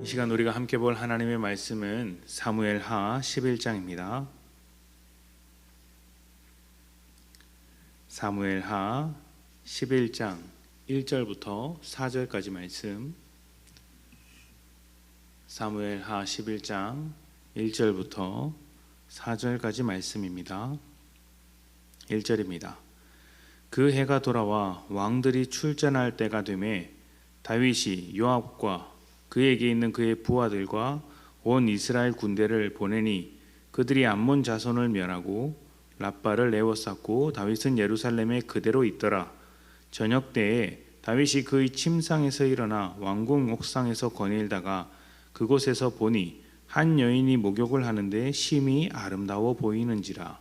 이 시간 우리가 함께 볼 하나님의 말씀은 사무엘하 11장입니다. 사무엘하 11장 1절부터 4절까지 말씀. 사무엘하 11장 1절부터 4절까지 말씀입니다. 1절입니다. 그 해가 돌아와 왕들이 출전할 때가 되매 다윗이 요압과 그에게 있는 그의 부하들과 온 이스라엘 군대를 보내니 그들이 암몬 자손을 멸하고 랍바를 에워쌌고 다윗은 예루살렘에 그대로 있더라. 저녁 때에 다윗이 그의 침상에서 일어나 왕궁 옥상에서 거닐다가 그곳에서 보니 한 여인이 목욕을 하는데 심히 아름다워 보이는지라.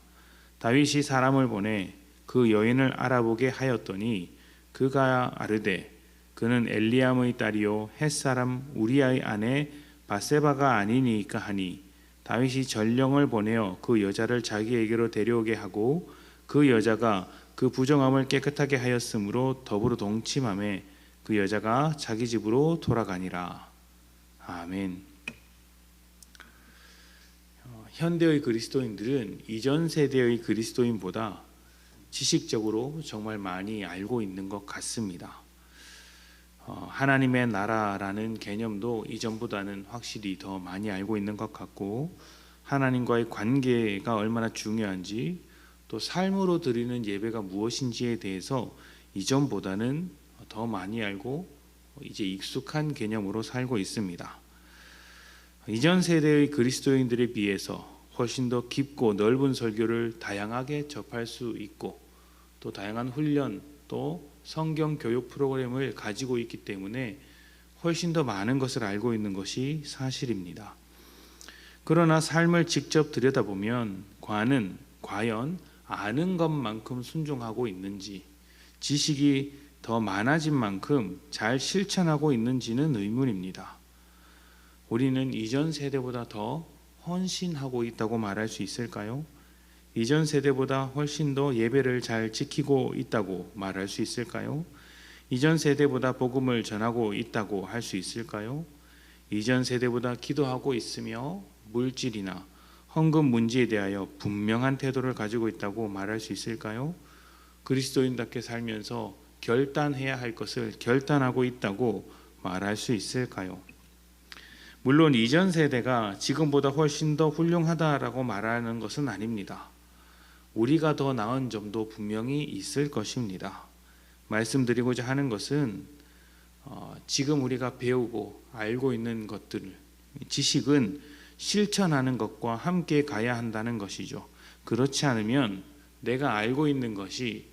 다윗이 사람을 보내 그 여인을 알아보게 하였더니 그가 아르되 그는 엘리암의 딸이요 햇사람 우리아의 아내 바세바가 아니니까 하니 다윗이 전령을 보내어 그 여자를 자기에게로 데려오게 하고 그 여자가 그 부정함을 깨끗하게 하였으므로 더불어 동침하매 그 여자가 자기 집으로 돌아가니라. 아멘. 현대의 그리스도인들은 이전 세대의 그리스도인보다 지식적으로 정말 많이 알고 있는 것 같습니다. 하나님의 나라라는 개념도 이전보다는 확실히 더 많이 알고 있는 것 같고, 하나님과의 관계가 얼마나 중요한지, 또 삶으로 드리는 예배가 무엇인지에 대해서 이전보다는 더 많이 알고 이제 익숙한 개념으로 살고 있습니다. 이전 세대의 그리스도인들에 비해서 훨씬 더 깊고 넓은 설교를 다양하게 접할 수 있고, 또 다양한 훈련, 또 성경 교육 프로그램을 가지고 있기 때문에 훨씬 더 많은 것을 알고 있는 것이 사실입니다. 그러나 삶을 직접 들여다보면 과연 아는 것만큼 순종하고 있는지, 지식이 더 많아진 만큼 잘 실천하고 있는지는 의문입니다. 우리는 이전 세대보다 더 헌신하고 있다고 말할 수 있을까요? 이전 세대보다 훨씬 더 예배를 잘 지키고 있다고 말할 수 있을까요? 이전 세대보다 복음을 전하고 있다고 할 수 있을까요? 이전 세대보다 기도하고 있으며 물질이나 헌금 문제에 대하여 분명한 태도를 가지고 있다고 말할 수 있을까요? 그리스도인답게 살면서 결단해야 할 것을 결단하고 있다고 말할 수 있을까요? 물론 이전 세대가 지금보다 훨씬 더 훌륭하다라고 말하는 것은 아닙니다. 우리가 더 나은 점도 분명히 있을 것입니다. 말씀드리고자 하는 것은 지금 우리가 배우고 알고 있는 것들, 지식은 실천하는 것과 함께 가야 한다는 것이죠. 그렇지 않으면 내가 알고 있는 것이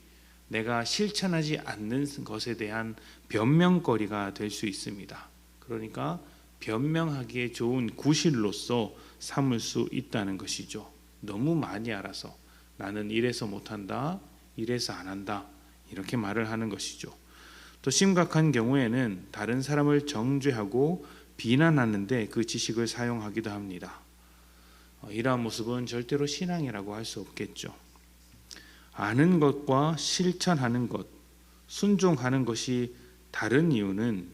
내가 실천하지 않는 것에 대한 변명거리가 될 수 있습니다. 그러니까 변명하기에 좋은 구실로서 삼을 수 있다는 것이죠. 너무 많이 알아서 나는 이래서 못한다, 이래서 안 한다, 이렇게 말을 하는 것이죠. 또 심각한 경우에는 다른 사람을 정죄하고 비난하는데 그 지식을 사용하기도 합니다. 이러한 모습은 절대로 신앙이라고 할 수 없겠죠. 아는 것과 실천하는 것, 순종하는 것이 다른 이유는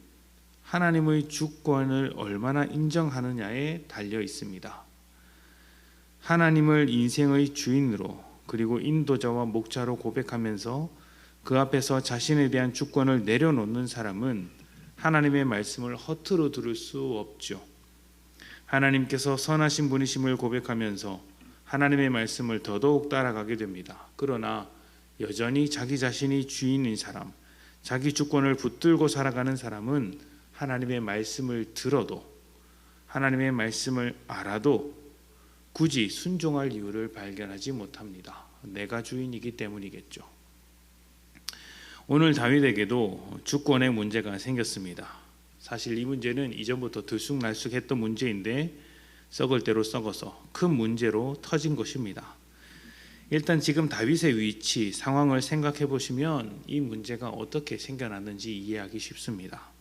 하나님의 주권을 얼마나 인정하느냐에 달려 있습니다. 하나님을 인생의 주인으로 그리고 인도자와 목자로 고백하면서 그 앞에서 자신에 대한 주권을 내려놓는 사람은 하나님의 말씀을 허투루 들을 수 없죠. 하나님께서 선하신 분이심을 고백하면서 하나님의 말씀을 더더욱 따라가게 됩니다. 그러나 여전히 자기 자신이 주인인 사람, 자기 주권을 붙들고 살아가는 사람은 하나님의 말씀을 들어도, 하나님의 말씀을 알아도 굳이 순종할 이유를 발견하지 못합니다. 내가 주인이기 때문이겠죠. 오늘 다윗에게도 주권의 문제가 생겼습니다. 사실 이 문제는 이전부터 들쑥날쑥했던 문제인데 썩을 대로 썩어서 큰 문제로 터진 것입니다. 일단 지금 다윗의 위치, 상황을 생각해 보시면 이 문제가 어떻게 생겨났는지 이해하기 쉽습니다.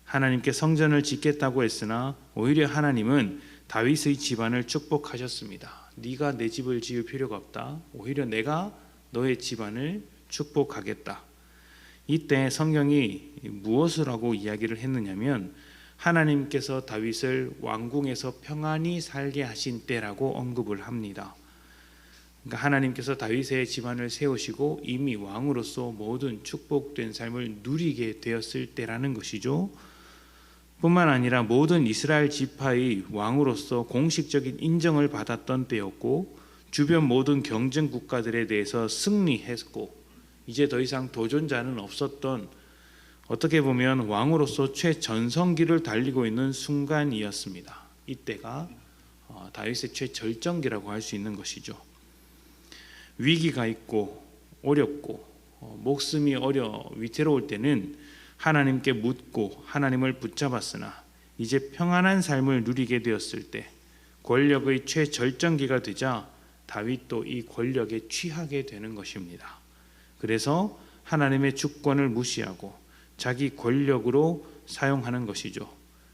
하나님께 성전을 짓겠다고 했으나 오히려 하나님은 다윗의 집안을 축복하셨습니다. 네가 내 집을 지을 필요가 없다. 오히려 내가 너의 집안을 축복하겠다. 이때 성경이 무엇을 하고 이야기를 했느냐면 하나님께서 다윗을 왕궁에서 평안히 살게 하신 때라고 언급을 합니다. 그러니까 하나님께서 다윗의 집안을 세우시고 이미 왕으로서 모든 축복된 삶을 누리게 되었을 때라는 것이죠. 뿐만 아니라 모든 이스라엘 지파의 왕으로서 공식적인 인정을 받았던 때였고, 주변 모든 경쟁 국가들에 대해서 승리했고, 이제 더 이상 도전자는 없었던, 어떻게 보면 왕으로서 최전성기를 달리고 있는 순간이었습니다. 이때가 다윗의 최절정기라고 할 수 있는 것이죠. 위기가 있고 어렵고 목숨이 위태로울 때는 하나님께 묻고 하나님을 붙잡았으나, 이제 평안한 삶을 누리게 되었을 때, 권력의 최절정기가 되자 다윗도 이 권력에 취하게 되는 것입니다. 그래서 하나님의 주권을 무시하고 자기 권력으로 사용하는 것이죠.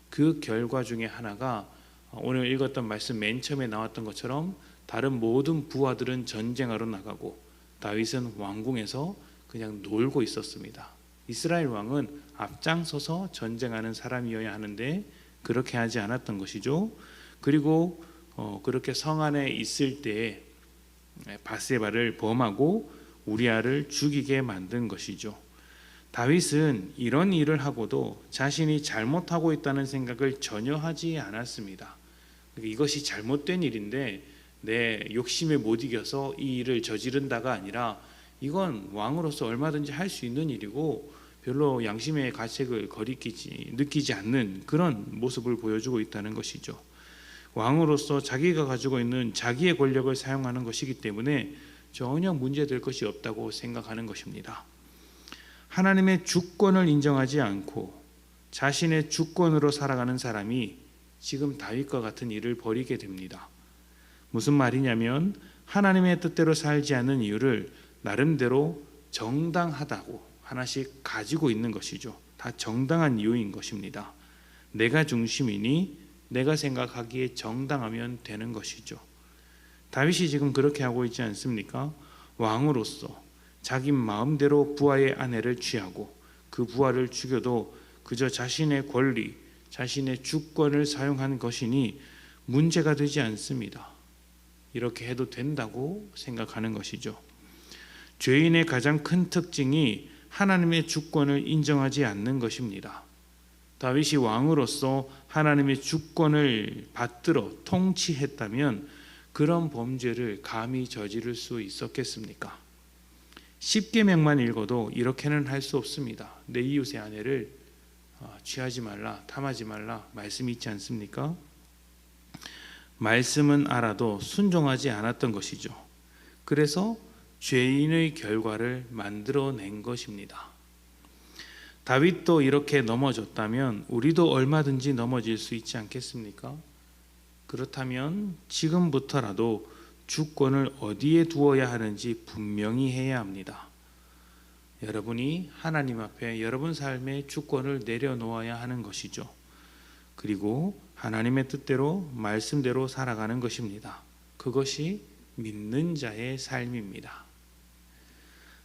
그 결과 중에 하나가 오늘 읽었던 말씀 맨 처음에 나왔던 것처럼 다른 모든 부하들은 전쟁하러 나가고 다윗은 왕궁에서 그냥 놀고 있었습니다. 이스라엘 왕은 앞장서서 전쟁하는 사람이어야 하는데 그렇게 하지 않았던 것이죠. 그리고 그렇게 성 안에 있을 때에 바세바를 범하고 우리아를 죽이게 만든 것이죠. 다윗은 이런 일을 하고도 자신이 잘못하고 있다는 생각을 전혀 하지 않았습니다. 이것이 잘못된 일인데 내 욕심에 못 이겨서 이 일을 저지른다가 아니라, 이건 왕으로서 얼마든지 할 수 있는 일이고 별로 양심의 가책을 느끼지 않는 그런 모습을 보여주고 있다는 것이죠. 왕으로서 자기가 가지고 있는 자기의 권력을 사용하는 것이기 때문에 전혀 문제될 것이 없다고 생각하는 것입니다. 하나님의 주권을 인정하지 않고 자신의 주권으로 살아가는 사람이 지금 다윗과 같은 일을 벌이게 됩니다. 무슨 말이냐면, 하나님의 뜻대로 살지 않는 이유를 나름대로 정당하다고 하나씩 가지고 있는 것이죠. 다 정당한 이유인 것입니다. 내가 중심이니 내가 생각하기에 정당하면 되는 것이죠. 다윗이 지금 그렇게 하고 있지 않습니까? 왕으로서 자기 마음대로 부하의 아내를 취하고 그 부하를 죽여도 그저 자신의 권리, 자신의 주권을 사용한 것이니 문제가 되지 않습니다. 이렇게 해도 된다고 생각하는 것이죠. 죄인의 가장 큰 특징이 하나님의 주권을 인정하지 않는 것입니다. 다윗이 왕으로서 하나님의 주권을 받들어 통치했다면 그런 범죄를 감히 저지를 수 있었겠습니까? 10계명만 읽어도 이렇게는 할 수 없습니다. 내 이웃의 아내를 취하지 말라, 탐하지 말라 말씀이 있지 않습니까? 말씀은 알아도 순종하지 않았던 것이죠. 그래서 죄인의 결과를 만들어낸 것입니다. 다윗도 이렇게 넘어졌다면 우리도 얼마든지 넘어질 수 있지 않겠습니까? 그렇다면 지금부터라도 주권을 어디에 두어야 하는지 분명히 해야 합니다. 여러분이 하나님 앞에 여러분 삶의 주권을 내려놓아야 하는 것이죠. 그리고 하나님의 뜻대로 말씀대로 살아가는 것입니다. 그것이 믿는 자의 삶입니다.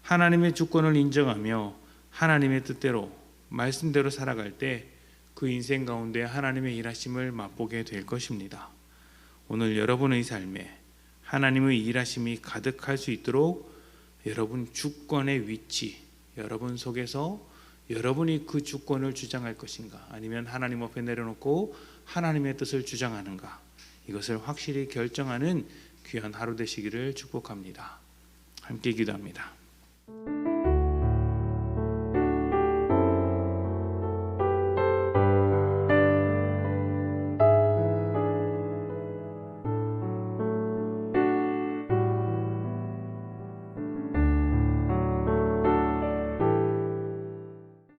하나님의 주권을 인정하며 하나님의 뜻대로 말씀대로 살아갈 때 그 인생 가운데 하나님의 일하심을 맛보게 될 것입니다. 오늘 여러분의 삶에 하나님의 일하심이 가득할 수 있도록 여러분 주권의 위치, 여러분 속에서 여러분이 그 주권을 주장할 것인가, 아니면 하나님 앞에 내려놓고 하나님의 뜻을 주장하는가, 이것을 확실히 결정하는 귀한 하루 되시기를 축복합니다. 함께 기도합니다.